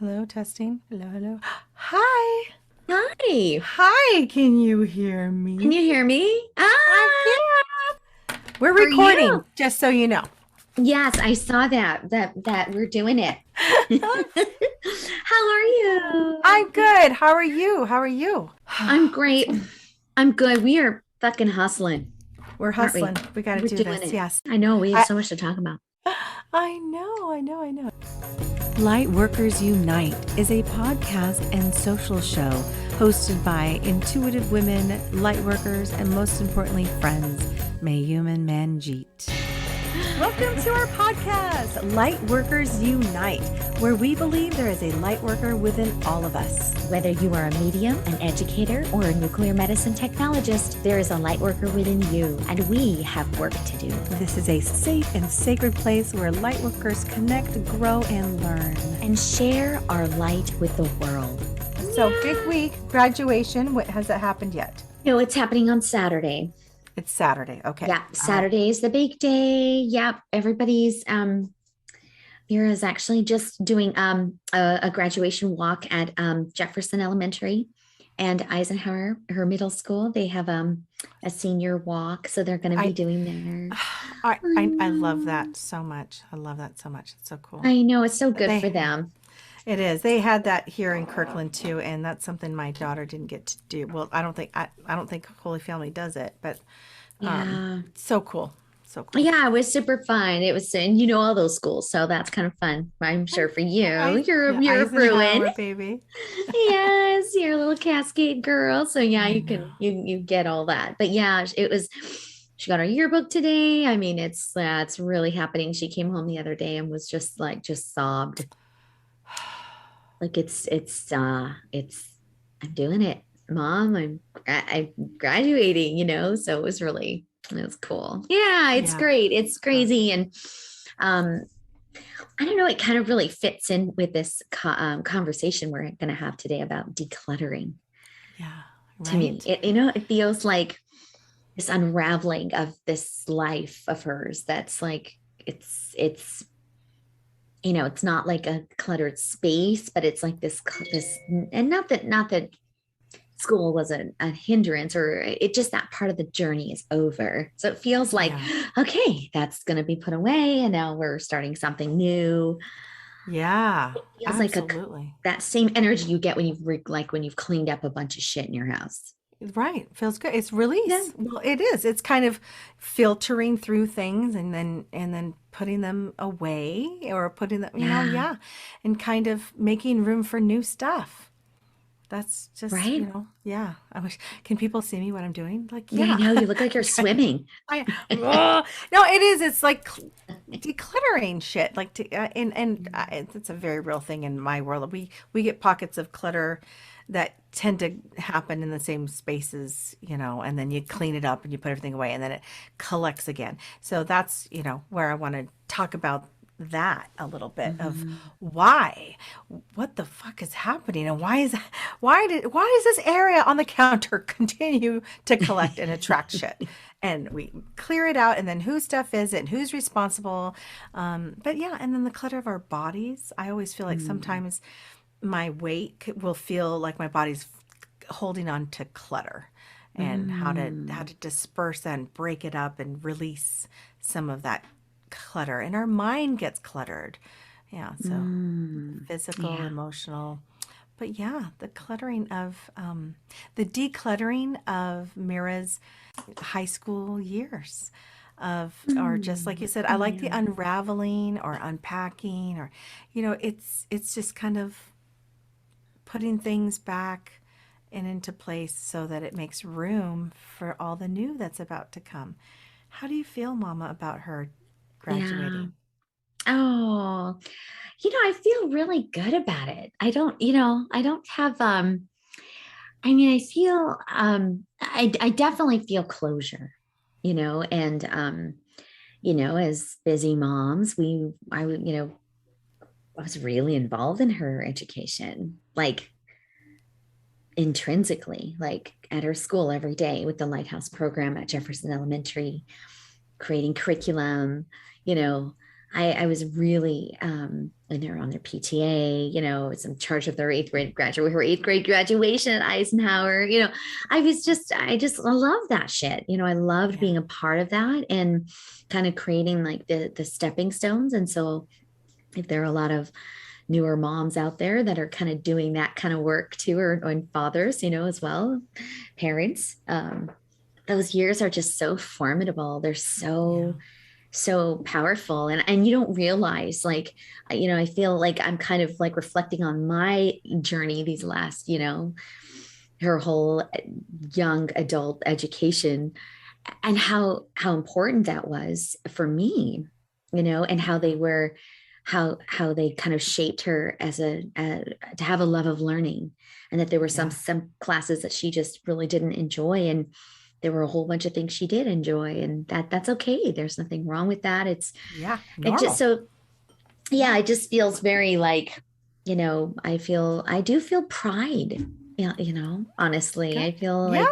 Hello, testing. Hello, hello. Hi. Hi, Hi, can you hear can you me? hear me? I can. We're How are recording, you? just so you know. Yes, I saw that we're doing it. How are you? I'm good. How are you? How are you? I'm What's great. going I'm good. We are fucking hustling, We're aren't we? hustling. We got to We're do doing this. it. Yes. I know we have I so much to talk about. I know. I know. I know. Lightworkers Unite is a podcast and social show hosted by intuitive women, lightworkers, and most importantly, friends, Mayume and Manjeet. Welcome to our podcast, Lightworkers Unite, where we believe there is a lightworker within all of us. Whether you are a medium, an educator, or a nuclear medicine technologist, there is a light worker within you, and we have work to do. This is a safe and sacred place where lightworkers connect, grow, and learn. And share our light with the world. So, big week, graduation. What has that happened yet? No, it's happening on Saturday. It's Saturday. Okay. Yeah, All right. Saturday is the big day. Yep, everybody's Mira's actually just doing a graduation walk at Jefferson Elementary and Eisenhower, her middle school. They have a senior walk, so they're going to be I, doing there. I love Mm, that so much. I love that so much. It's so cool. I know it's so good for They them. It is. They had that here in Kirkland too, and that's something my daughter didn't get to do. Well, I don't think Holy Family does it, but Yeah. so cool. So cool. Yeah, it was super fun. It was, and you know all those schools, so that's kind of fun. I'm sure for you. Yeah, You're a Bruin. Eisenhower baby. Yes, you're a little Cascade girl. So yeah, I you know. can you get all that. But yeah, it was she got her yearbook today. I mean, it's really happening. She came home the other day and was just sobbed. Like it's I'm doing it, Mom. I'm graduating, So it was cool. Yeah, it's Yeah. great. It's Uh, crazy. And um I don't know, it kind of really fits in with this conversation we're going to have today about decluttering. yeah. To me, Right? it feels like this unraveling of this life of hers that's like it's it's not like a cluttered space, but it's like this, and not that school was a hindrance, or it just that part of the journey is over, so it feels like, Yeah. okay, that's going to be put away and now we're starting something new. Yeah. It feels like a Absolutely. that same energy you get when when you've cleaned up a bunch of shit in your house. Right. Feels good. It's Yeah. release. Well, it is. It's kind of filtering through things and then putting them away or putting them, Yeah. yeah, and kind of making room for new stuff. That's just, Right. yeah. I wish, can people see me what I'm doing? Like, Yeah, I yeah. know. You look like you're swimming. I, no, it is. It's like decluttering shit. Like, it's a very real thing in my world. We get pockets of clutter that tend to happen in the same spaces, and then you clean it up and you put everything away, and then it collects again. So that's, where I want to talk about that a little bit of Mhm. why, what the fuck is happening, and why does this area on the counter continue to collect and attract shit? And we clear it out, and then whose stuff is it and who's responsible? But yeah, and then the clutter of our bodies. I always feel like Mm. sometimes my weight will feel like my body's holding on to clutter, and how to Mm. disperse and break it up and release some of that clutter. And our mind gets cluttered. Yeah, so Mm. physical, Yeah. emotional. But yeah, the decluttering of Mira's high school years or just like you Mm. said, I like the Yeah. unraveling or unpacking, or, it's just kind of putting things back and into place so that it makes room for all the new that's about to come. How do you feel, Mama, about her Yeah. graduating? Oh, I feel really good about it. I don't have I mean, I feel I definitely feel closure, and as busy moms, I was really involved in her education, like intrinsically, like at her school every day with the Lighthouse program at Jefferson Elementary, creating curriculum, you know, I was really, and they're on their PTA, was in charge of their her eighth grade graduation at Eisenhower. I love that shit. I loved Yeah. being a part of that and kind of creating like the stepping stones. And so if there are a lot of newer moms out there that are kind of doing that kind of work too, or fathers, as well, parents, those years are just so formidable. They're Yeah. so powerful, and you don't realize, like, I feel like I'm kind of like reflecting on my journey these last, her whole young adult education, and how important that was for me, and how they were, how they kind of shaped her as to have a love of learning, and that there were Yeah. some classes that she just really didn't enjoy, and there were a whole bunch of things she did enjoy, and that's okay. There's nothing wrong with that. Yeah. It just Normal. so yeah, Yeah. it just feels very like, I do feel pride. Yeah, honestly, Good. I feel like,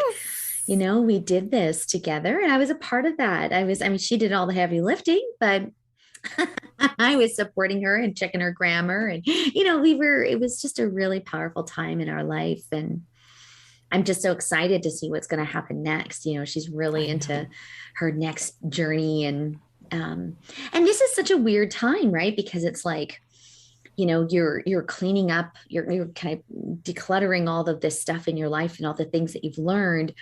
Yes. we did this together and I was a part of that. I mean, she did all the heavy lifting, but I was supporting her and checking her grammar. And, it was just a really powerful time in our life. And I'm just so excited to see what's going to happen next. She's really I know. into her next journey. And this is such a weird time, right? Because it's like, you're cleaning up, you're kind of decluttering all of this stuff in your life and all the things that you've learned.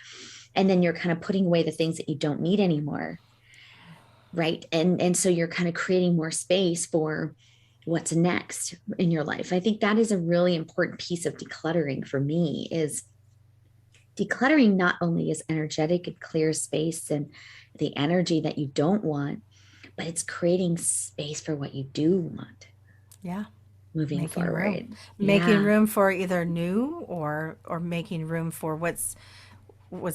And then you're kind of putting away the things that you don't need anymore. Right. And so you're kind of creating more space for what's next in your life. I think that is a really important piece of decluttering for me. Is decluttering not only is energetic and clears space and the energy that you don't want, but it's creating space for what you do want Yeah. moving Making room. forward. Making Yeah. room for either new or making room for what's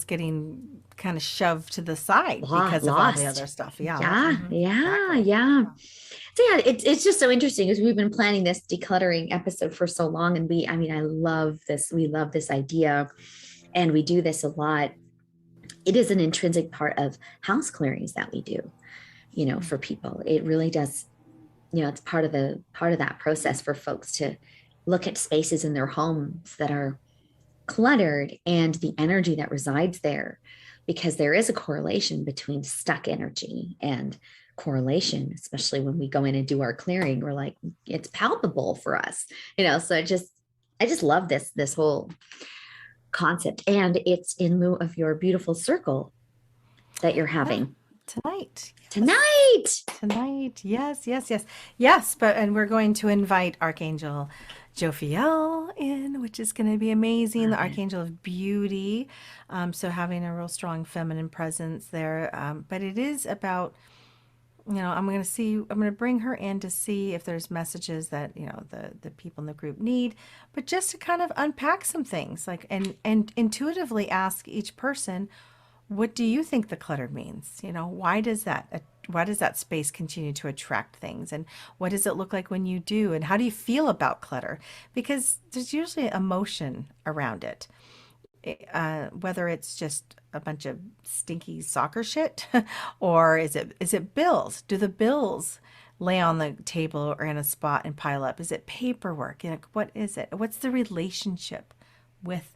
getting kind of shoved to the side because of all the other Lost. stuff. Yeah. Yeah. Yeah. Exactly. Yeah. Yeah. So yeah, it's just so interesting because we've been planning this decluttering episode for so long. And I mean, I love this. We love this idea and we do this a lot. It is an intrinsic part of house clearings that we do, for people. It really does, it's part of that process for folks to look at spaces in their homes that are cluttered and the energy that resides there, because there is a correlation between stuck energy and correlation, especially when we go in and do our clearing. We're like, it's palpable for us, so I just love this whole concept, and it's in lieu of your beautiful circle that you're Yeah. having Tonight. Yes. tonight. Tonight. Yes, yes, yes. Yes, and we're going to invite Archangel Jophiel in, which is going to be amazing. The Love it. Archangel of Beauty. So having a real strong feminine presence there. But it is about, I'm going to bring her in to see if there's messages that, the people in the group need, but just to kind of unpack some things, like, and intuitively ask each person, what do you think the clutter means? Why does that space continue to attract things? And what does it look like when you do? And how do you feel about clutter? Because there's usually emotion around it. Whether it's just a bunch of stinky soccer shit, or is it bills? Do the bills lay on the table or in a spot and pile up? Is it paperwork? What is it? What's the relationship with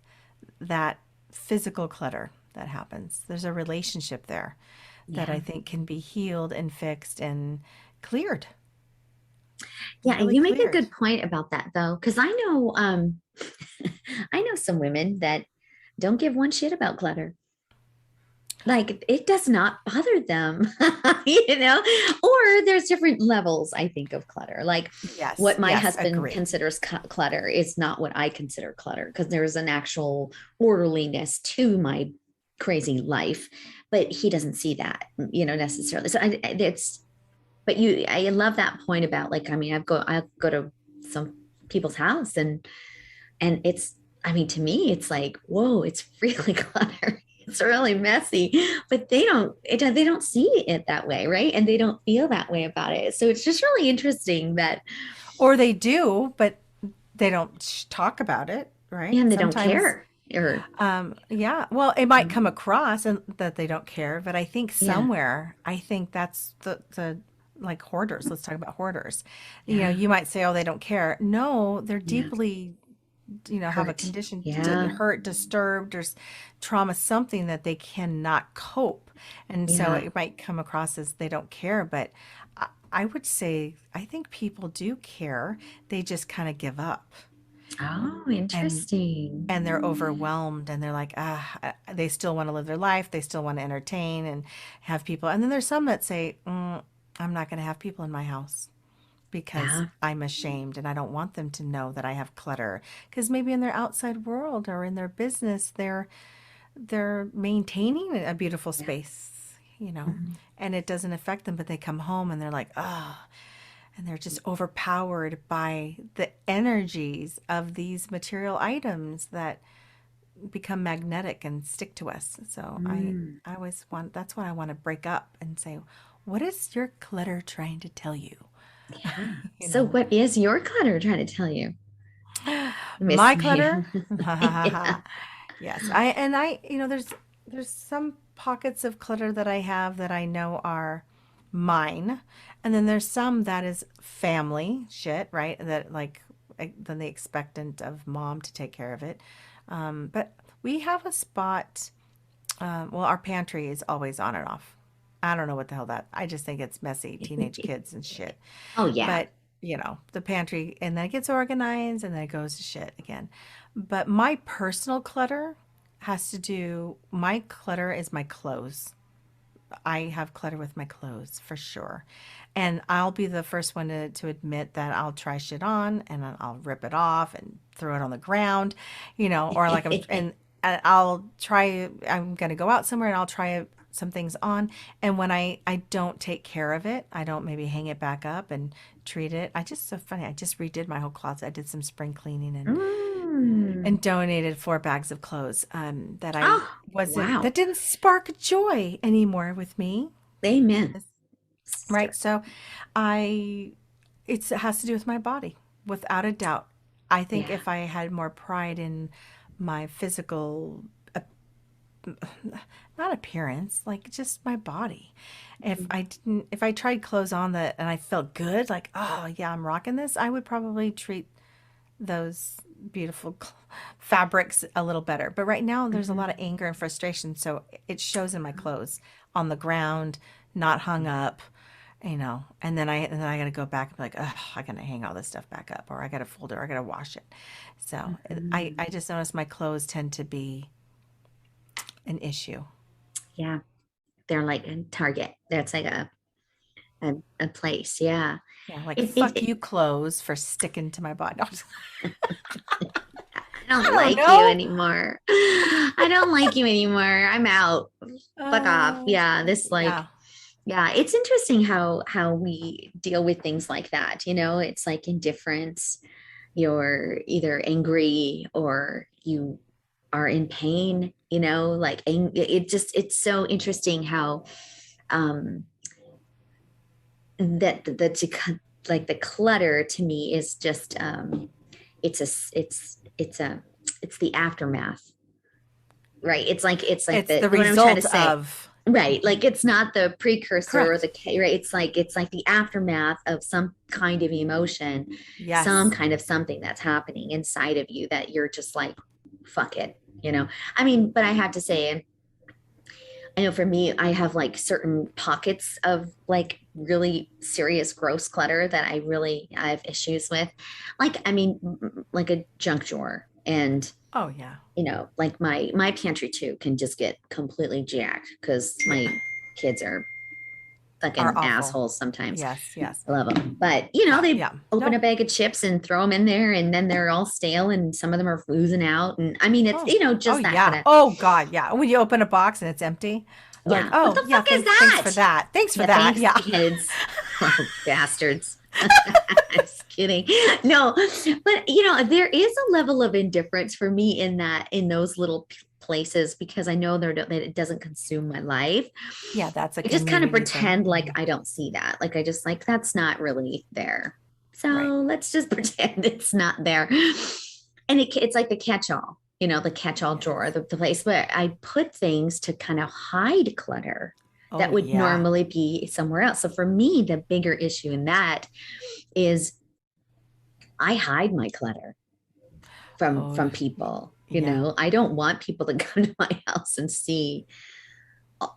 that physical clutter that happens? There's a relationship there that I Yeah. think can be healed and fixed and cleared, Yeah, and really you make a cleared. good point about that though, because I know I know some women that don't give one shit about clutter. Like it does not bother them, or there's different levels, I think, of clutter. Like Yes, what my yes, husband agree. considers clutter is not what I consider clutter, because there's an actual orderliness to my crazy life, but he doesn't see that, necessarily. So I love that point about, like, I mean, I go to some people's house, and it's, I mean, to me, it's like, whoa, it's really cluttered. It's really messy, but they don't see it that way, right? And they don't feel that way about it. So it's just really interesting that, Or they do, but they don't talk about it, right? and they don't Sometimes, care. Or yeah, well, it might come across and that they don't care, but I think yeah, somewhere, I think that's the like hoarders. Let's talk about hoarders. Yeah. You might say, oh, they don't care. No, they're Yeah. deeply, have a Hurt. condition, Yeah. hurt, disturbed, or trauma, something that they cannot cope. And so Yeah. it might come across as they don't care. But I would say, I think people do care. They just kind of give up. Oh, And interesting. they're overwhelmed and they're like, they still want to live their life. They still want to entertain and have people. And then there's some that say, I'm not going to have people in my house because Yeah. I'm ashamed and I don't want them to know that I have clutter. Because maybe in their outside world or in their business, they're maintaining a beautiful Yeah. space, Mhm. and it doesn't affect them, but they come home and they're like, and they're just overpowered by the energies of these material items that become magnetic and stick to us. So Mm. I always want, that's what I want to break up and say, what is your clutter trying to tell you? Yeah. You So know, what is your clutter trying to tell you, Miss my clutter. Mayume? Yeah. Yes. There's some pockets of clutter that I have that I know are mine. And then there's some that is family shit, right? That like then the expectant of mom to take care of it. But we have a spot. Well, our pantry is always on and off. I don't know what the hell that. I just think it's messy, teenage kids and shit. Oh yeah. But, the pantry, and then it gets organized and then it goes to shit again. But my personal clutter my clutter is my clothes. I have clutter with my clothes for sure. And I'll be the first one to admit that I'll try shit on and then I'll rip it off and throw it on the ground, or like and I'm going to go out somewhere and I'll try some things on. And when I don't take care of it, I don't maybe hang it back up and treat it. So funny. I just redid my whole closet. I did some spring cleaning Mm. and donated 4 bags of clothes Oh, that wow. didn't spark joy anymore with me. Amen. Right. Sister. So I it has to do with my body, without a doubt. I think Yeah. if I had more pride in my physical, not appearance, like just my body. If I tried clothes on that and I felt good, like, oh yeah, I'm rocking this, I would probably treat those beautiful fabrics a little better. But right now, there's a lot of Mhm. anger and frustration, so it shows in my clothes on the ground, not hung up, and then I got to go back and be like, oh, I got to hang all this stuff back up, or I got to fold it, or I got to wash it. So I Mhm. just noticed my clothes tend to be an issue. Yeah. They're like a Target. That's like a place. Yeah. Yeah, like It, it, fuck it you, clothes, for sticking to my body. No, I don't I don't like you know. anymore. I don't like you anymore. I'm out. Fuck off. Yeah. This like, Yeah. yeah, it's interesting how we deal with things like that. It's like indifference. You're either angry or you are in pain, like it's so interesting how um like the clutter to me is just it's a it's the aftermath, right? It's like It's the the what I'm trying to result say. of. Right. Like it's not the precursor or Correct. the right. It's like the aftermath of some kind of emotion, some Yes. kind of something that's happening inside of you that you're just like, fuck it. I mean, but I have to say, I know for me, I have like certain pockets of like really serious gross clutter that I have issues with. Like, I mean, like a junk drawer. And Oh yeah. like my pantry too can just get completely jacked because my kids are Are fucking awful. assholes sometimes. Yes. Yes. I love them, but Yeah. they Yeah. open a No. bag of chips and throw them in there, and then they're all stale, and some of them are oozing out. And I mean, it's Oh. Oh just that kind yeah. of Oh God. Yeah. When you open a box and it's empty, like, yeah. What oh the yeah. fuck is Thanks that? for that. Thanks for Yeah, that. thanks, Yeah. kids. Oh, bastards. Just kidding. No, but there is a level of indifference for me in those little places because I know that it doesn't consume my life. Yeah. That's a I just kind of community thing. pretend like Mhm. I don't see that. Like I just like that's not really there. So Right. let's just pretend it's not there. And it's like the catch-all, the catch-all drawer, Yes. the place where I put things to kind of hide clutter. that would normally be somewhere else. So for me, the bigger issue in that is I hide my clutter from people. You know, I don't want people to come to my house and see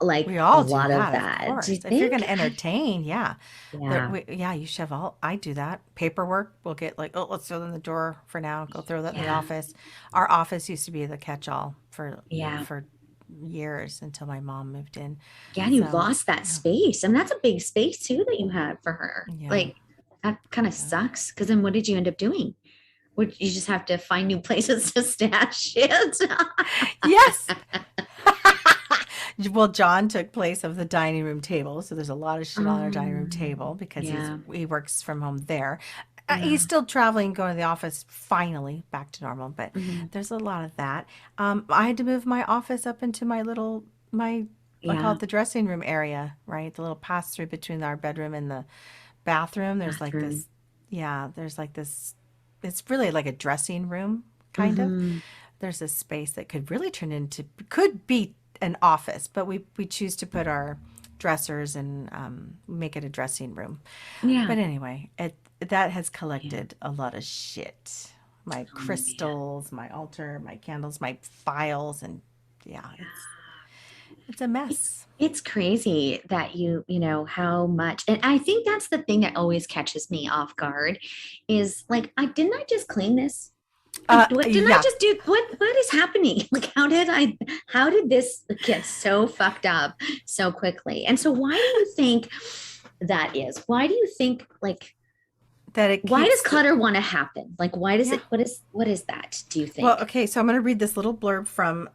like we a all do lot of that, of that. Do you course. If you're going think? to entertain, yeah. Yeah. You should have all, I do that. Paperwork, we'll get like, oh, let's throw that in the drawer for now. Go throw that in the Yeah. office. Our office used to be the catch-all Yeah. for years until my mom moved in. Yeah. And you So, lost that yeah, space. I mean, that's a big space too that you had for her. yeah, Like that kind of yeah. sucks. Cause then what did you end up doing? Would you just have to find new places to stash it? Yes. Well, John took place of the dining room table, so there's a lot of shit on our dining room table because Yeah. he works from home there. He's Yeah. still traveling, going to the office, finally back to normal, but Mhm. there's a lot of that. I had to move my office up into my I call Yeah. it the dressing room area, right? The little pass through between our bedroom and the bathroom. Bathroom. There's like this. It's really like a dressing room, kind of. Hmm. There's a space that could be an office, but we choose to put our dressers and make it a dressing room. Yeah. But anyway, that has Yeah. collected a lot of shit. My Oh man. crystals, my altar, my candles, my files, and yeah, it's a It's mess. it's crazy that you know how much, and I think that's the thing that always catches me off guard is like I didn't I just clean this? Like what didn't I Yeah. just do? What is happening? Like how did this get so fucked up so quickly? And so why do you think that is? Why do you think like That it why does keeps the clutter want to happen? Like why does yeah. it what is that, do you Well, think? okay, so I'm going to read this little blurb from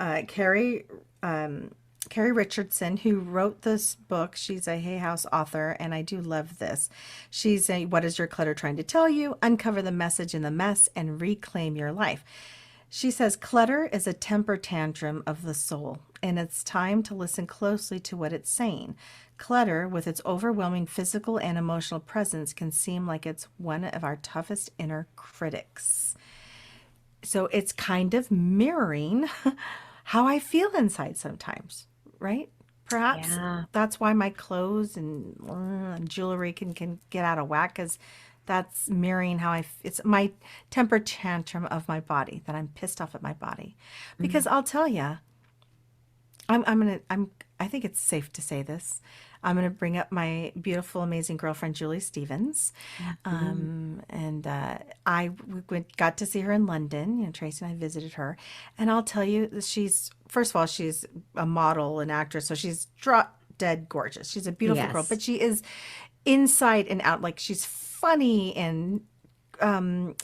Carrie Richardson, who wrote this book. She's a Hay House author, and I do love this. She's a What is Your Clutter Trying to Tell You? Uncover the message in the mess and reclaim your life. She says, clutter is a temper tantrum of the soul, and it's time to listen closely to what it's saying. Clutter, with its overwhelming physical and emotional presence, can seem like it's one of our toughest inner critics. So it's kind of mirroring how I feel inside sometimes, right? Perhaps Yeah. that's why my clothes and jewelry can get out of whack because that's mirroring it's my temper tantrum of my body that I'm pissed off at my body. Because Mm. I'll tell you, I think it's safe to say this. I'm gonna bring up my beautiful, amazing girlfriend Julie Stevens, Mhm. and got to see her in London. You know, Tracy and I visited her, and I'll tell you, she's first of all, she's a model and actress, so she's drop dead gorgeous. She's a beautiful girl, Yes. but she is inside and out. Like she's funny and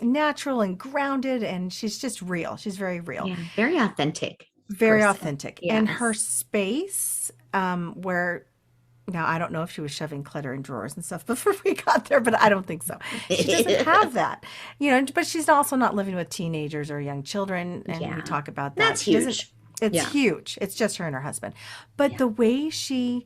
natural and grounded, and she's just real. She's very real, Yeah. Very authentic very person. authentic. And her Yes. space, where now I don't know if she was shoving clutter in drawers and stuff before we got there, but I don't think so. She doesn't have that, you know. But she's also not living with teenagers or young children, and we Yeah. talk about That's that. She doesn't. huge. It's Yeah. huge. It's just her and her husband. But Yeah. the way she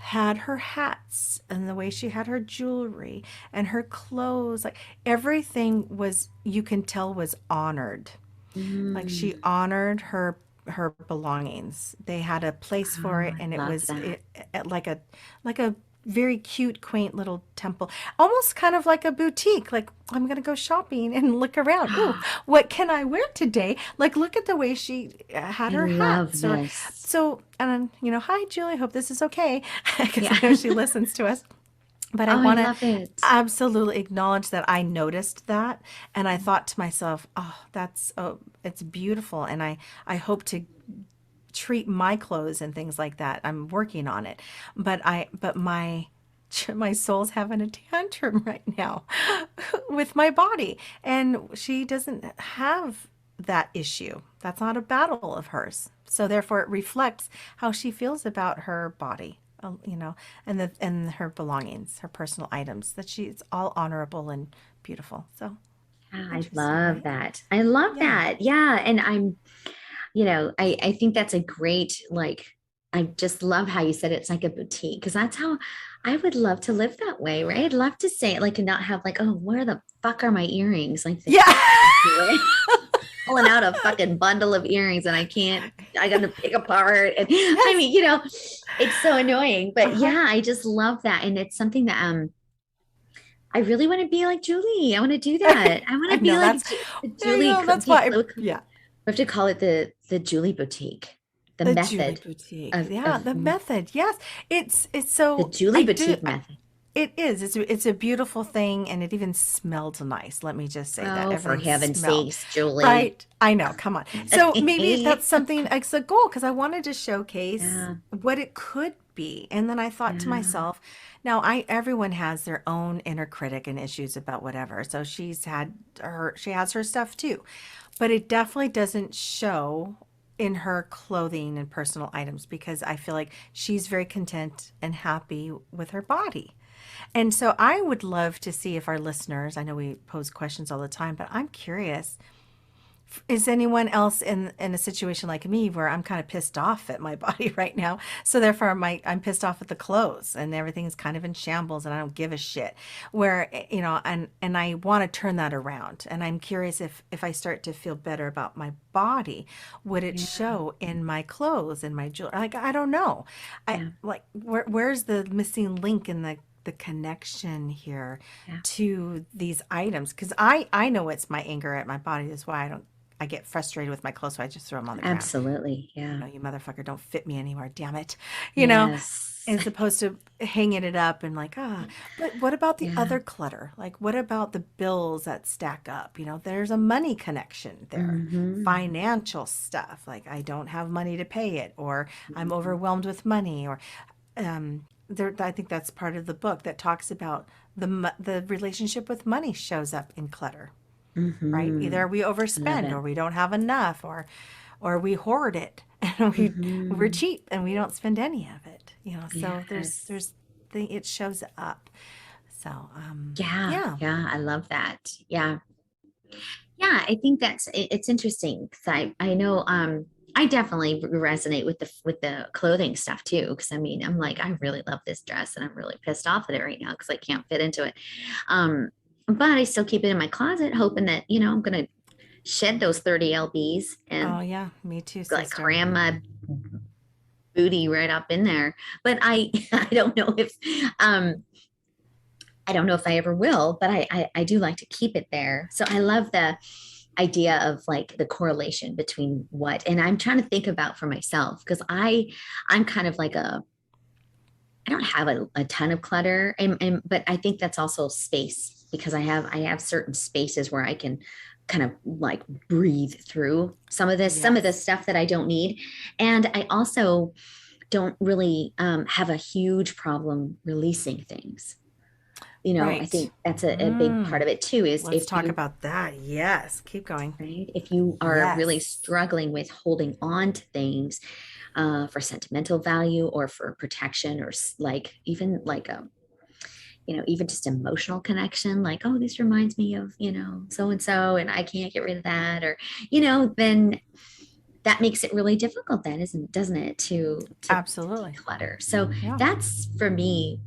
had her hats and the way she had her jewelry and her clothes, like everything was, you can tell, was honored. Like she Mm. honored her belongings. They had a place for Oh, it, I and love that. like a very cute, quaint little temple, almost kind of like a boutique. Like I'm gonna go shopping and look around. Ooh, what can I wear today? Like look at the way she had I her love hats, or this. so. And you know, hi Julie, hope this is okay, because Yeah. I know she listens to us. But I Oh, I want to love it. absolutely acknowledge that I noticed that, and I thought to myself, "Oh, it's beautiful." And I hope to treat my clothes and things like that. I'm working on it, but my soul's having a tantrum right now with my body, and she doesn't have that issue. That's not a battle of hers. So therefore, it reflects how she feels about her body, you know, and her belongings, her personal items. That she's all honorable and beautiful. So Yeah, I interesting, love right? that. I love Yeah. that. Yeah. And I think that's a great, like, I just love how you said it's like a boutique because that's how I would love to live that way, right? I'd love to say it like and not have like, oh, where the fuck are my earrings? Like the Yeah. pulling out a fucking bundle of earrings and I can't I got to pick apart. And I mean, it's so annoying, but yeah, I just love that. And it's something that, I really want to be like Julie. I want to do that. I want I to be know like that's, the I Julie. know that's why, We have to call it the Julie Boutique, the the Julie method Boutique. of, Yeah, the method. Yes. It's the so Julie Boutique method. it is. It's a beautiful thing, and it even smelled nice. Let me just say that Oh, for everything heaven's smelled sakes, Julie. right. I know. Come on. So maybe that's something it's a goal because I wanted to showcase Yeah, what it could be, and then I thought to yeah, myself, now I everyone has their own inner critic and issues about whatever. So she has her stuff too, but it definitely doesn't show in her clothing and personal items because I feel like she's very content and happy with her body. And so I would love to see if our listeners, I know we pose questions all the time, but I'm curious, is anyone else in a situation like me where I'm kind of pissed off at my body right now? So therefore I'm pissed off at the clothes and everything is kind of in shambles and I don't give a shit. Where and I want to turn that around. And I'm curious if I start to feel better about my body, would it yeah, show in my clothes and my jewelry? Like I don't know. I yeah, like where's the missing link in the connection here yeah. to these items because I know it's my anger at my body. That's why I get frustrated with my clothes, so I just throw them on the ground. Absolutely. Yeah. You motherfucker don't fit me anymore, damn it. You know, Yes. as opposed to hanging it up and like, but what about the Yeah. other clutter? Like, what about the bills that stack up? There's a money connection there, Hmm. financial stuff. Like, I don't have money to pay it, or I'm overwhelmed with money, or I think that's part of the book that talks about the relationship with money shows up in clutter, right? Hmm. Either we I love overspend it. or we don't have enough or we hoard it and we're Hmm. cheap and we don't spend any of it. So Yes. it shows up. So Yeah. yeah. Yeah. I love that. Yeah. Yeah. I think it's interesting because I know, I definitely resonate with the clothing stuff too. Cause I mean, I'm like, I really love this dress and I'm really pissed off at it right now because I can't fit into it. Um, but I still keep it in my closet, hoping that, I'm going to shed those 30 lbs Oh and yeah, me too, like sister. cram my booty right up in there. But I I don't know if um I don't know if I ever will, but I do like to keep it there. So I love the idea of like the correlation between what, and I'm trying to think about for myself because I'm kind of like I don't have a ton of clutter, but I think that's also space because I have certain spaces where I can kind of like breathe through some of this Yes. stuff that I don't need. And I also don't really have a huge problem releasing things. I Right. think that's a big part of it too, is Let's if talk you, about that. Yes. Keep going. right, if you are really Yes. struggling with holding on to things for sentimental value or for protection or like even like a, even just emotional connection, like, oh, this reminds me of, so and so, and I can't get rid of that, or, then that makes it really difficult then, doesn't it, to Absolutely. declutter. So Yeah. that's for me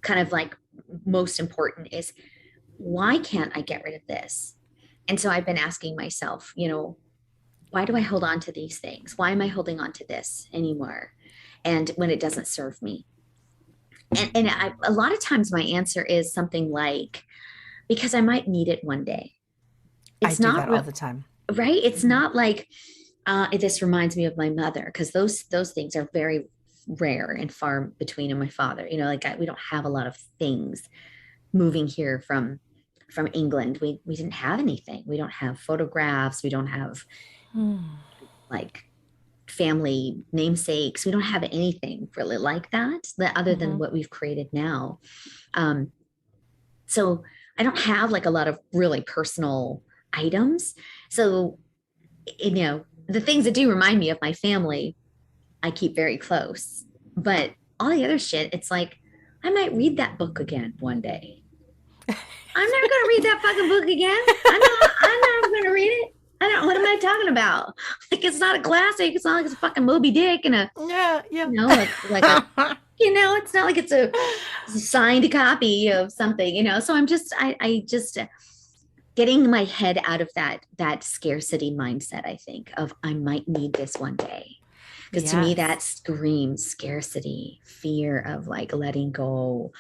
kind of like most important is, why can't I get rid of this? And so I've been asking myself, why do I hold on to these things? Why am I holding on to this anymore? And when it doesn't serve me. And a lot of times my answer is something like, because I might need it one day. I It's do not that all the time. right. It's Mhm. not like, this reminds me of my mother, because those things are very rare and far between in my father. Like we don't have a lot of things moving here from England. We didn't have anything. We don't have photographs. We don't have like family namesakes. We don't have anything really like that other than Mhm. what we've created now. Um, so I don't have like a lot of really personal items. So, the things that do remind me of my family, I keep very close. But all the other shit, it's like, I might read that book again one day. I'm never going to read that fucking book again. I'm not going to read it. I don't, what am I talking about? Like, it's not a classic. It's not like it's a fucking Moby Dick and Yeah, yeah. like a, it's not like it's a signed copy of something. So I just, getting my head out of that scarcity mindset, I think, of I might need this one day. Because to me, Yes. that screams scarcity, fear of like letting go.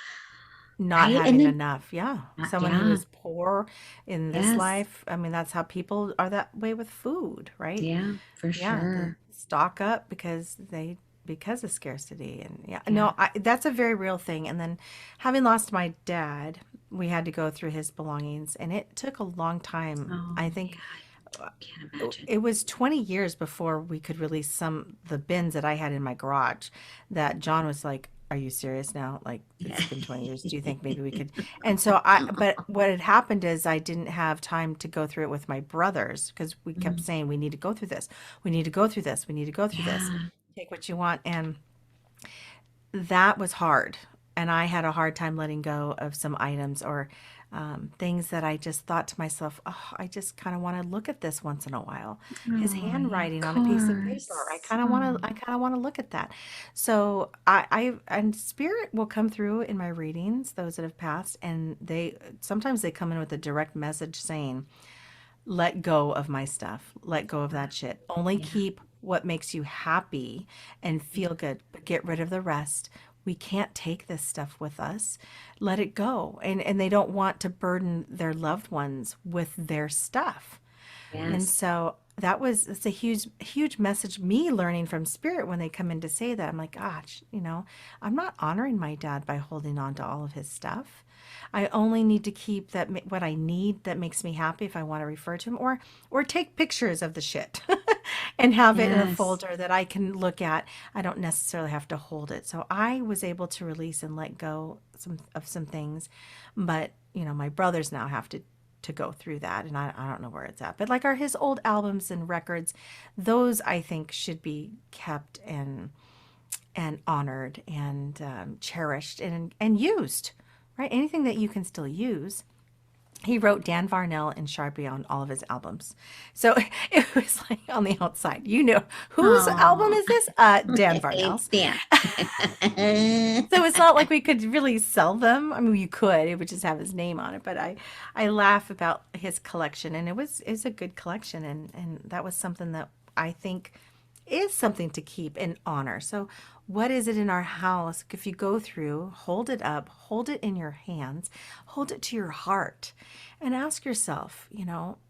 Not Right. And having then, enough. Yeah. Someone who yeah, is poor in this yes. life. I mean, that's how people are that way with food, right? Yeah, for Yeah, they sure. stock up because of scarcity. And yeah, Yeah. no, that's a very real thing. And then having lost my dad, we had to go through his belongings, and it took a long time. I Oh, think yeah. Can't imagine. it was 20 years before we could release the bins that I had in my garage, that John was like, "Are you serious now? Like, Yeah. it's been 20 years. Do you think maybe we could?" And so but what had happened is I didn't have time to go through it with my brothers, because we kept Mm, saying, "We need to go through this. We need to go through this. We need to go through this. yeah. Take what you want." And that was hard. And I had a hard time letting go of some items, or things that I just thought to myself, oh, I just kind of want to look at this once in a while. His Oh, yeah, of handwriting on a piece of paper. course. Oh, I kind of want to look at that. So and spirit will come through in my readings, those that have passed, and sometimes they come in with a direct message saying, let go of my stuff. Let go of that shit. Only yeah. keep what makes you happy and feel good, but get rid of the rest. We can't take this stuff with us. Let it go. And they don't want to burden their loved ones with their stuff. And Yes. so it's a huge message, me learning from spirit when they come in to say that. I'm like, gosh, I'm not honoring my dad by holding on to all of his stuff. I only need to keep what I need that makes me happy, if I want to refer to him, or take pictures of the shit and have it in a Yes. folder that I can look at. I don't necessarily have to hold it. So I was able to release and let go some things, but my brothers now have to go through that, and I don't know where it's at, but like his old albums and records, those I think should be kept and honored and cherished and used, right? Anything that you can still use. He wrote Dan Varnell and Sharpie on all of his albums. So it was like on the outside, whose album Oh, is this? Dan it's Varnell's. Dan. So it's not like we could really sell them. I mean, you could. It would just have his name on it. But I laugh about his collection, and it's a good collection, and that was something that I think is something to keep and honor. So what is it in our house? If you go through, hold it up, hold it in your hands, hold it to your heart, and ask yourself,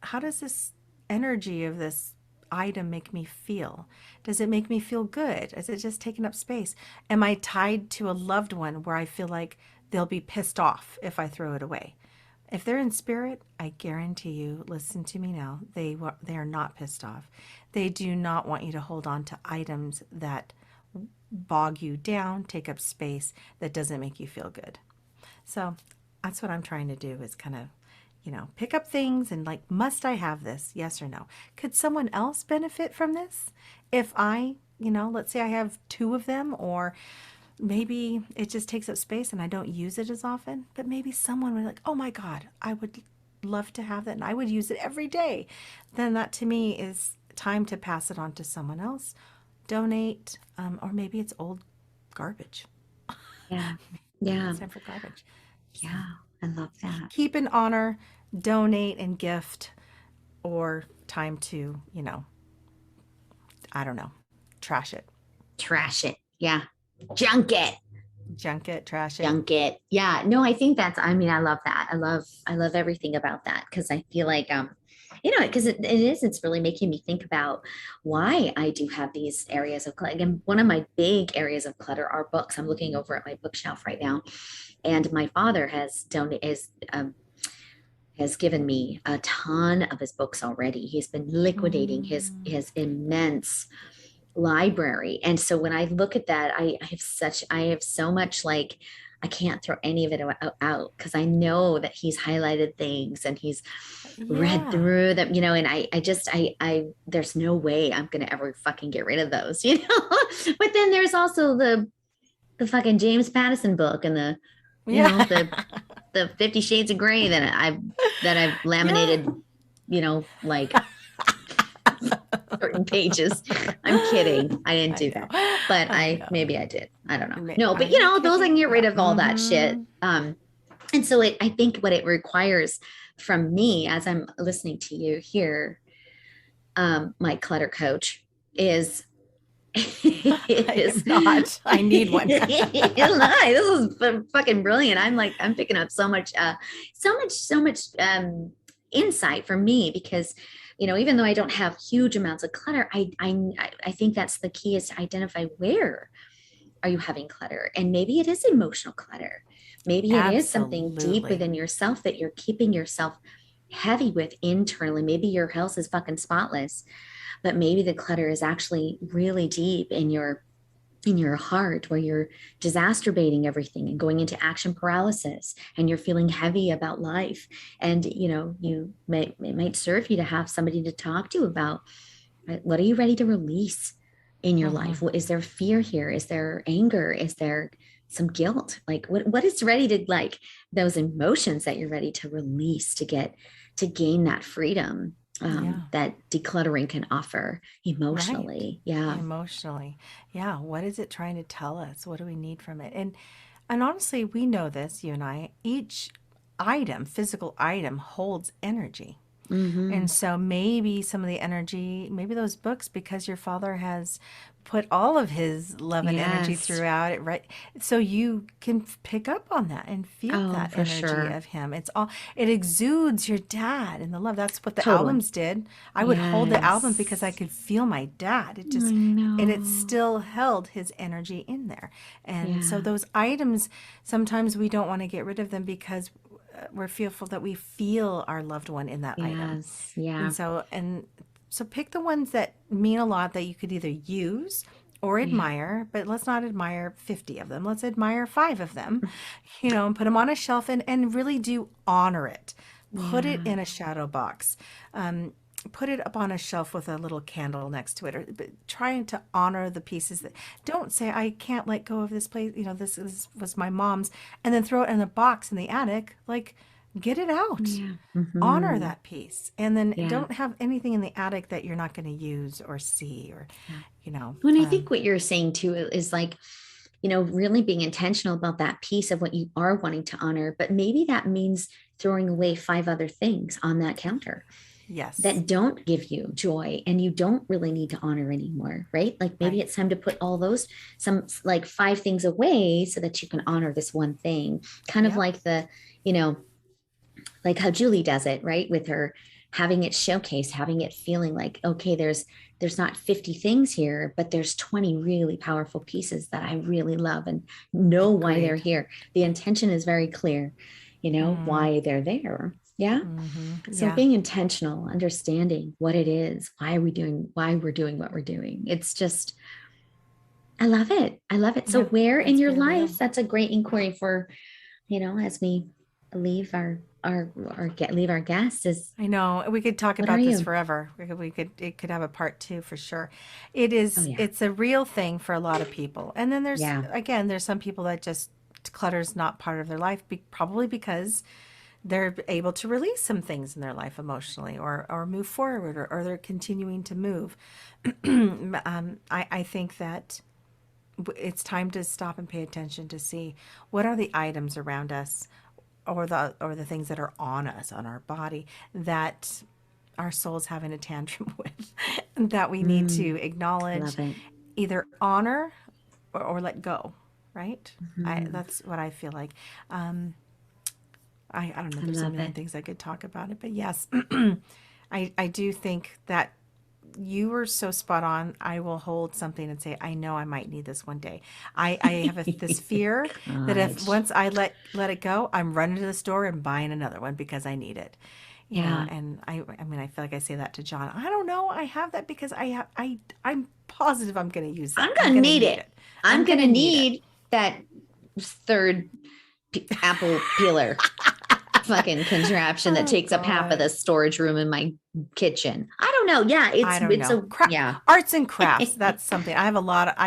how does this energy of this item make me feel? Does it make me feel good? Is it just taking up space? Am I tied to a loved one where I feel like they'll be pissed off if I throw it away? If they're in spirit, I guarantee you, listen to me now, they are not pissed off. They do not want you to hold on to items that bog you down, take up space, that doesn't make you feel good. So that's what I'm trying to do, is kind of, pick up things and like, must I have this? Yes or no? Could someone else benefit from this? If let's say I have two of them, or maybe it just takes up space and I don't use it as often, but maybe someone would be like, oh my God, I would love to have that and I would use it every day. Then that to me is time to pass it on to someone else, donate, or maybe it's old garbage. Yeah. Maybe Yeah. it's time for garbage. So Yeah. I love that. keep and honor, donate and gift, or time to, I don't know, trash it, Trash it. Yeah. Junk it. junk it, trash it. Junk it. Yeah. No, I think I mean, I love that. I love everything about that, because I feel like, because it's really making me think about why I do have these areas of clutter. And one of my big areas of clutter are books. I'm looking over at my bookshelf right now, and my father has given me a ton of his books already. He's been liquidating Mm. his immense library. And so when I look at that, I have so much, like, I can't throw any of it out, because I know that he's highlighted things and he's read Yeah. through them, and there's no way I'm going to ever fucking get rid of those, but then there's also the fucking James Patterson book, and Yeah. the 50 Shades of Grey that I've Yeah. laminated, like certain pages. I'm kidding. I didn't I do know. that. But I know. maybe I did. I don't know. No, but You those I could, can get rid yeah. of all that shit. And so I think what it requires from me as I'm listening to you here, my clutter coach, is I am not. I need one. This is fucking brilliant. I'm picking up so much insight from me because, even though I don't have huge amounts of clutter, I think that's the key, is to identify where are you having clutter, and maybe it is emotional clutter. Maybe it is something deep Absolutely. within yourself that you're keeping yourself heavy with internally. Maybe your house is fucking spotless, but maybe the clutter is actually really deep in your heart, where you're disastrobating everything and going into action paralysis, and you're feeling heavy about life. And it might serve you to have somebody to talk to about, what are you ready to release in your life? What is there? Fear here? Is there anger? Is there some guilt? Like what is ready to, like, those emotions that you're ready to release to gain that freedom, Yeah. that decluttering can offer emotionally. Right. Yeah. Emotionally. Yeah. What is it trying to tell us? What do we need from it? And honestly, we know this, you and I, each physical item holds energy. Mm-hmm. And so maybe some of the energy, maybe those books, because your father has put all of his love and energy Yes. throughout it, right? So you can pick up on that and feel Oh, that for energy sure. of him. It exudes your dad and the love. That's what the Totally. albums did. I would hold the album because I Yes. could feel my dad. I And it know. still held his energy in there. And so Yeah. those items, sometimes we don't want to get rid of them because we're fearful that we feel our loved one in that item. Yes. Yeah. And so pick the ones that mean a lot, that you could either use or Yeah. admire, but let's not admire 50 of them. Let's admire 5 of them, and put them on a shelf and really do honor it. Put it Yeah. in a shadow box. Put it up on a shelf with a little candle next to it, or but trying to honor the pieces that, don't say, I can't let go of this place. This was my mom's, and then throw it in a box in the attic. Like, get it out, Yeah. honor Mm-hmm. that piece, and then Yeah. don't have anything in the attic that you're not going to use or see, or Yeah. you know When I um think what you're saying too is like, really being intentional about that piece of what you are wanting to honor, but maybe that means throwing away 5 other things on that counter yes, that don't give you joy and you don't really need to honor anymore, right? Like maybe right, it's time to put all those, some like 5 things away so that you can honor this one thing. Kind of yep, like you know, like how Julie does it, right? With her having it showcase, having it feeling like, okay, there's not 50 things here, but there's 20 really powerful pieces that I really love and know why they're agreed. here. The intention is very clear, why they're there. Yeah. So Yeah, being intentional, understanding what it is, why we're doing what we're doing. It's just, I love it. I love it. So yep, where in it's your very real. life, that's a great inquiry for, as we leave leave our guests, is I know we could talk what are about this you? forever. It could have a part 2 for sure. Oh yeah. It's a real thing for a lot of people. And then Yeah. there's some people that just clutter's not part of their life, probably because they're able to release some things in their life emotionally, or move forward, or they're continuing to move. I think that it's time to stop and pay attention to see what are the items around us, or the things that are on us, on our body, that our soul's having a tantrum with, that we need to Mm, acknowledge, love it. either honor, or let go, right? Mhm. That's what I feel like. um, I don't know, I there's a love million it. things I could talk about it, but yes, I do think that you were so spot on. I will hold something and say, I know I might need this one day. I have this fear that if Gosh. once I let it go, I'm running to the store and buying another one because I need it. Yeah. And I mean, I feel like I say that to John. I don't know. I have that because I'm positive I'm going to use that. I'm I'm gonna going to need need it. it. I'm I'm going gonna to need it. need that third apple peeler fucking contraption that Oh takes up half of God. the storage room in my kitchen. I don't know. Yeah, I don't it's know. a yeah. Arts and crafts. That's something. I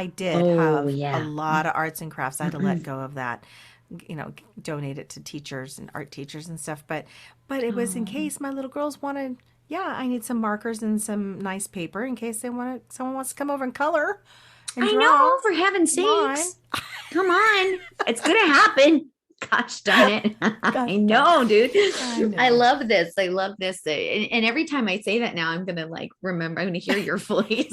did Oh have a yeah. lot of arts and crafts. I had to let go of that, donate it to teachers and art teachers and stuff. But it was in Oh, case my little girls wanted, yeah, I need some markers and some nice paper in case someone wants to come over and color and I draw. know, for heaven's Come on. sakes. Come on. It's gonna happen. Gosh darn it. Gosh I darn. know, dude. I I know. love this. I love this. And every time I say that now, I'm going to like remember, I'm going to hear your voice.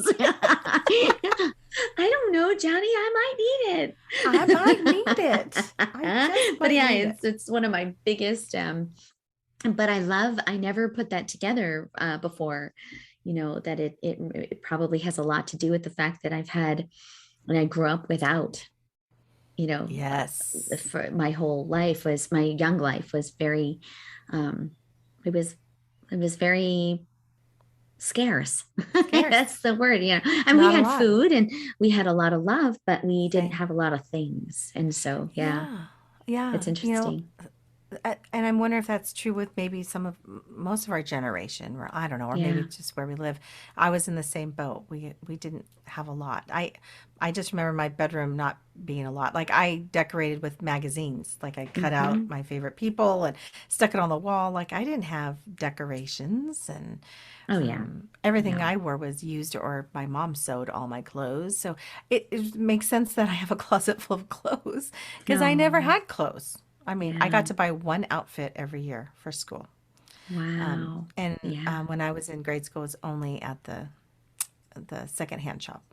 I don't know, Johnny. I might need I might need it. I just it. But might yeah, need it. it's one of my biggest but I never put that together before, that it probably has a lot to do with the fact that when I grew up without, Yes. for my young life was very, um, it was, it was very scarce. Scarce. That's the word, and we Not a had lot. food and we had a lot of love, but we didn't Same. have a lot of things. And so, yeah, Yeah. Yeah. it's interesting. And I'm wondering if that's true with maybe most of our generation, or I don't know, or maybe Yeah. just where we live. I was in the same boat. We didn't have a lot. I just remember my bedroom not being a lot. Like I decorated with magazines. Like I cut out Hmm. my favorite people and stuck it on the wall. Like I didn't have decorations, and Oh, yeah. everything No. I wore was used, or my mom sewed all my clothes. So it makes sense that I have a closet full of clothes because I never No. had clothes. I mean, I Yeah. got to buy one outfit every year for school. Wow. And Yeah. when I was in grade school, it was only at the secondhand shop.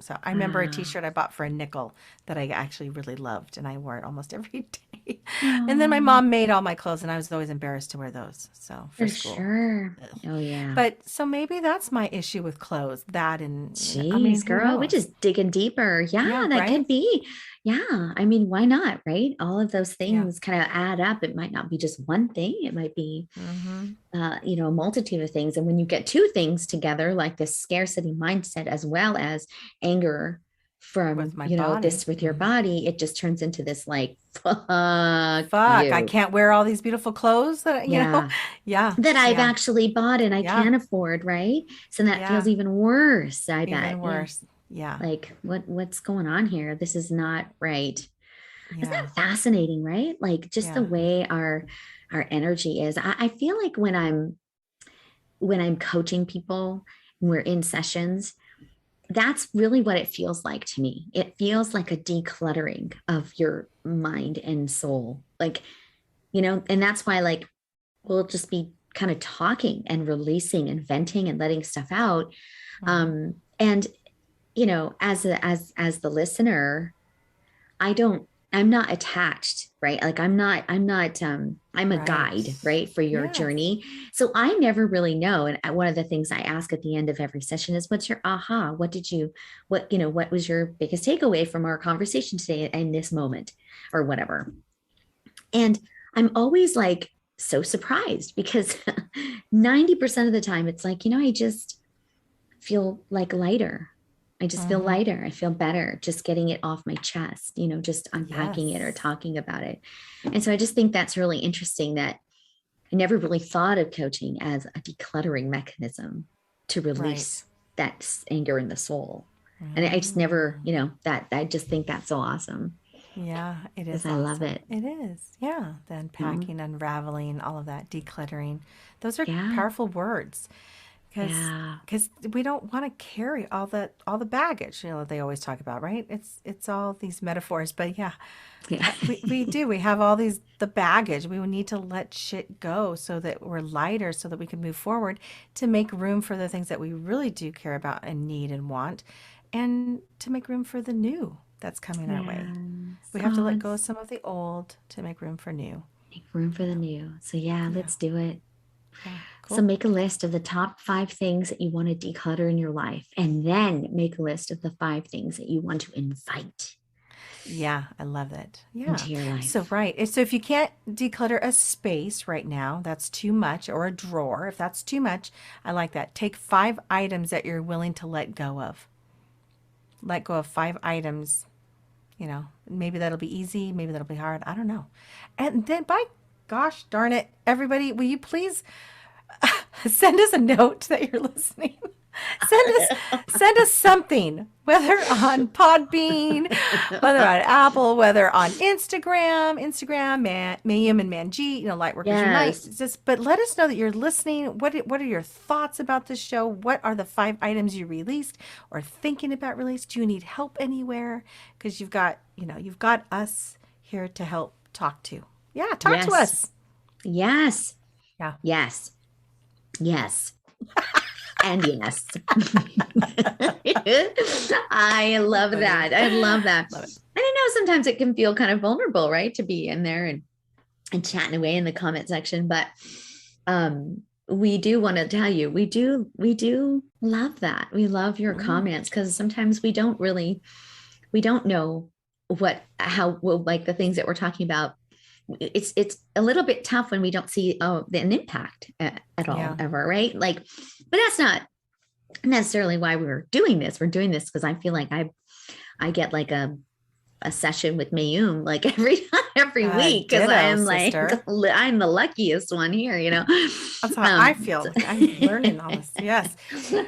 So I remember a Wow. T-shirt I bought for a nickel that I actually really loved, and I wore it almost every day. And then my Oh, mom made all my clothes, and I was always embarrassed to wear those. So for for school. sure. Ugh. Oh, yeah. But so maybe that's my issue with clothes. That and I mean, Jeez, who girl, we're knows? just digging deeper. Yeah, Yeah, that right? could be. Yeah, I mean, why not, right? All of those Yeah. things kind of add up. It might not be just one thing. It might be, Mm-hmm. a multitude of things. And when you get two things together, like this scarcity mindset as well as anger With from, my body. this with your Mm-hmm. body, it just turns into this like, fuck Fuck, I you. can't wear all these beautiful clothes Yeah. Yeah, That I've yeah, actually bought and I yeah, can't afford, right? So that feels yeah. even worse, I bet. Even Yeah. worse. Yeah, Like what's going on here? This is not right. Isn't yeah, that fascinating, right? Like just the yeah. way our energy is. I feel like when I'm coaching people and we're in sessions, that's really what it feels like to me. It feels like a decluttering of your mind and soul. Like, and that's why like we'll just be kind of talking and releasing and venting and letting stuff out. Hmm. And as the listener, I don't I'm not attached, right? Like I'm a Right. guide, right, for your Yes. journey. So I never really know. And one of the things I ask at the end of every session is what's your aha? What was your biggest takeaway from our conversation today in this moment or whatever? And I'm always like so surprised because 90% of the time it's like, I just feel like lighter. I just feel Hmm. lighter. I feel better just getting it off my chest, just unpacking it or Yes. talking about it. And so I just think that's really interesting that I never really thought of coaching as a decluttering mechanism to Right. release that anger in the soul. And I just never, Mm. that I just think that's so awesome Yeah, it because is I love awesome. it. It is. Yeah. The Mhm. unpacking, unraveling, all of that, decluttering. Those are Yeah. powerful words. because Yeah. because we don't want to carry all the baggage they always talk about, right? It's all these metaphors, but yeah, Yeah. we do, we have all these the baggage. We need to let shit go so that we're lighter, so that we can move forward, to make room for the things that we really do care about and need and want, and to make room for the new that's coming our way. Yes. We have to Oh, let go of it's some of the old to make room for new. make room for the Yeah, new. So yeah, yeah, let's do it. yeah, So cool. make a list of the top 5 things that you want to declutter in your life, and then make a list of the 5 things that you want to invite Yeah, I love it. Yeah. into your So, life. right. So, if you can't declutter a space right now, that's too much, or a drawer, if that's too much, I like that. Take 5 items that you're willing to let go of. Let go of 5 items. Maybe that'll be easy. Maybe that'll be hard. I don't know. And then, by gosh darn it, everybody, will you please send us a note that you're listening? Send us send us something, whether on Podbean, whether on Apple, whether on Instagram, Mayume and Manjeet, Lightworkers Unite. Yes. But let us know that you're listening. What are your thoughts about this show? What are the 5 items you released or thinking about release? Do you need help anywhere? Because you've got us here to help talk to. Yeah, talk to Yes. us. Yes. Yeah. Yes. Yes. And yes. I love Funny. that. I love that. Love it. And I know sometimes it can feel kind of vulnerable, right? To be in there and chatting away in the comment section. But we do want to tell you, we do love that. We love your comments because sometimes we don't know like the things that we're talking about. It's a little bit tough when we don't see an impact at all ever, right? Like, but that's not necessarily why we're doing this. We're doing this because I feel like I get like a session with Mayume like every week because I'm like I'm the luckiest one here, That's how I feel. I'm learning all this. Yes.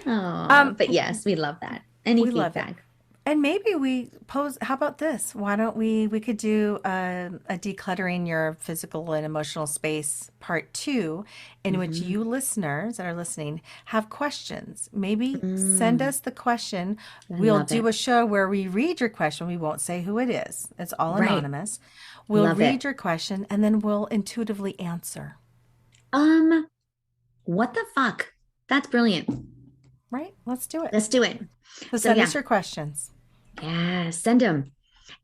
But yes, we love that. Any feedback. And maybe we pose, how about this? Why don't we could do a decluttering your physical and emotional space part 2 in which you listeners that are listening have questions. Maybe send us the question. We'll do a show where we read your question. We won't say who it is. It's all anonymous. We'll read your question and then we'll intuitively answer. What the fuck? That's brilliant. Right? Let's do it. Let's do it. So send us your questions. Yeah, send them.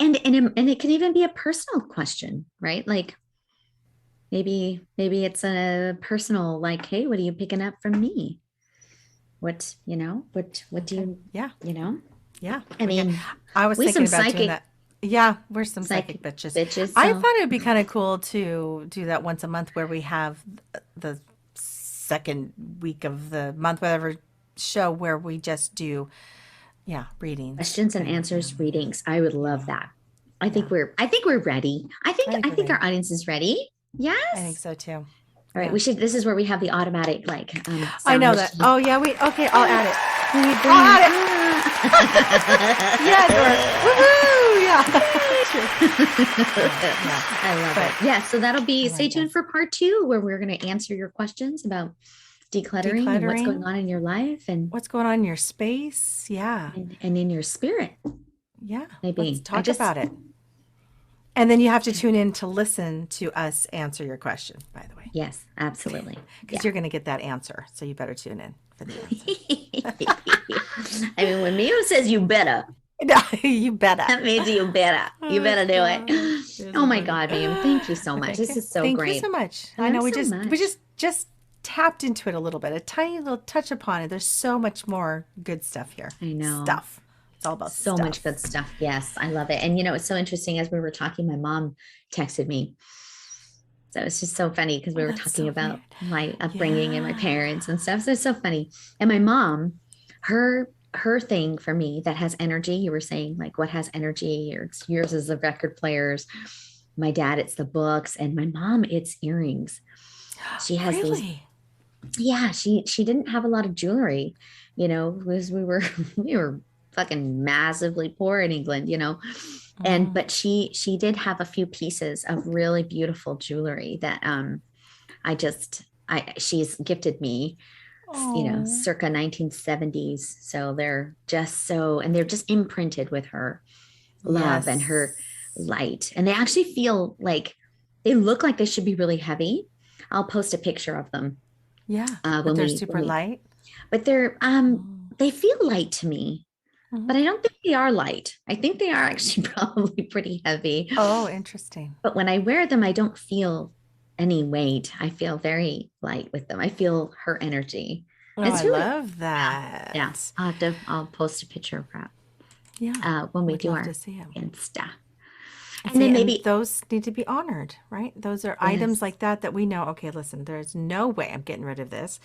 And it can even be a personal question, right? Like maybe it's a personal, like, hey, what are you picking up from me? What do you, Yeah. I mean, I was thinking about doing that. Yeah, we're some psychic bitches. I thought it would be kind of cool to do that once a month where we have the second week of the month, whatever show where we just do readings, questions and answers, readings. I would love that. I think we're ready. I think our audience is ready. Yes, I think so too. All right, we should. This is where we have the automatic I know that. Oh yeah, okay. I'll add it. I'll add it. I love it. Yeah, so that'll be. Stay tuned for part 2 where we're going to answer your questions about decluttering and what's going on in your life and what's going on in your space. Yeah. And in your spirit. Yeah. Maybe. Let's talk about it. And then you have to tune in to listen to us answer your question, by the way. Yes, absolutely. Because you're going to get that answer. So you better tune in for the answer. I mean, when Mio says you better. You better. That means you better. You better do it. Oh my God, Mio. Thank you so much. This is so great. Thank you so much. I know we just tapped into it a little bit, a tiny little touch upon it. There's so much more good stuff here. I know. Stuff. It's all about so much good stuff. Yes, I love it. And it's so interesting. As we were talking, my mom texted me. So it's just so funny because we were talking about my upbringing and my parents and stuff. So it's so funny. And my mom, her thing for me that has energy, you were saying like what has energy, yours is the record players. My dad, it's the books. And my mom, it's earrings. She has these. Yeah, she didn't have a lot of jewelry, because we were fucking massively poor in England, and but she did have a few pieces of really beautiful jewelry that she's gifted me, circa 1970s. So they're just and they're just imprinted with her love and her light, and they actually feel like they look like they should be really heavy. I'll post a picture of them. Yeah, but they're super light. But they're they feel light to me, but I don't think they are light. I think they are actually probably pretty heavy. Oh, interesting. But when I wear them, I don't feel any weight. I feel very light with them. I feel her energy. Oh, I love that. Yeah, I'll post a picture of that. Yeah, when we do our Insta. And then maybe those need to be honored, right? Those are items like that we know, okay, listen, there's no way I'm getting rid of this,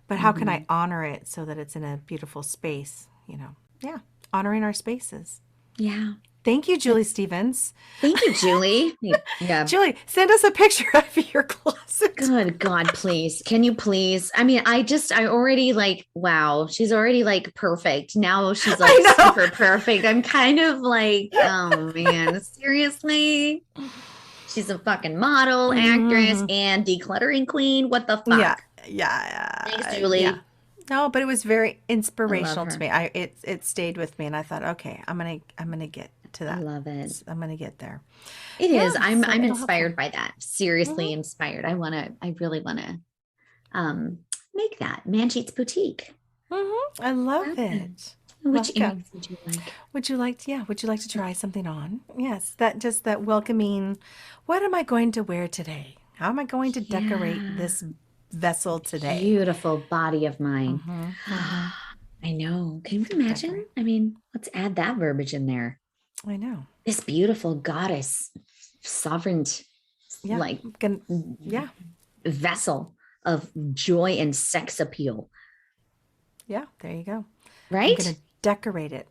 but how can I honor it so that it's in a beautiful space, Yeah, honoring our spaces. Yeah. Thank you, Julie Stevens. Thank you, Julie. Yeah. Julie, send us a picture of your closet. Good God, please. Can you please? I mean, I already wow, she's already perfect. Now she's super perfect. I'm kind of oh man, seriously? She's a fucking model, actress, and decluttering queen. What the fuck? Yeah. Thanks, Julie. Yeah. No, but it was very inspirational to me. It stayed with me, and I thought, okay, I'm gonna get to that. I love it. I'm going to get there. It is. I'm so it'll help inspired you. by that. Seriously inspired. I really want to make that Manjeet's Boutique. I love Okay. it. Which Welcome. earrings would you like? Would you like to try something on? Yes, that welcoming. What am I going to wear today? How am I going to decorate Yeah. this vessel today? Beautiful body of mine. Mhm. I know. Can you imagine? Decorate. I mean, let's add that verbiage in there. I know. This beautiful goddess, sovereign, Yeah. like Yeah. vessel of joy and sex appeal. Yeah. There you go. Right? I'm going to decorate it.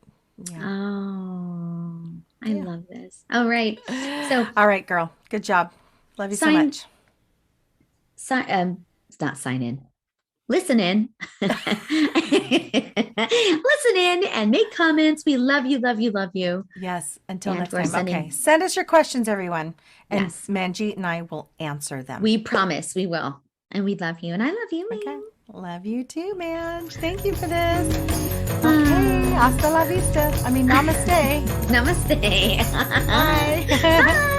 Yeah. Oh, I Yeah. love this. All right. So, all right, girl. Good job. Love you so sign- much. it's not sign in. Listen in. Listen in and make comments. We love you, love you, love you. Yes. Until And next we're time. sending- Okay. Send us your questions, everyone. And Yes. Manjeet and I will answer them. We promise we will. And we love you. And I love you, Okay. ma'am. Love you too, man. Thank you for this. Okay. Hasta la vista. I mean, namaste. Namaste. Bye. Bye.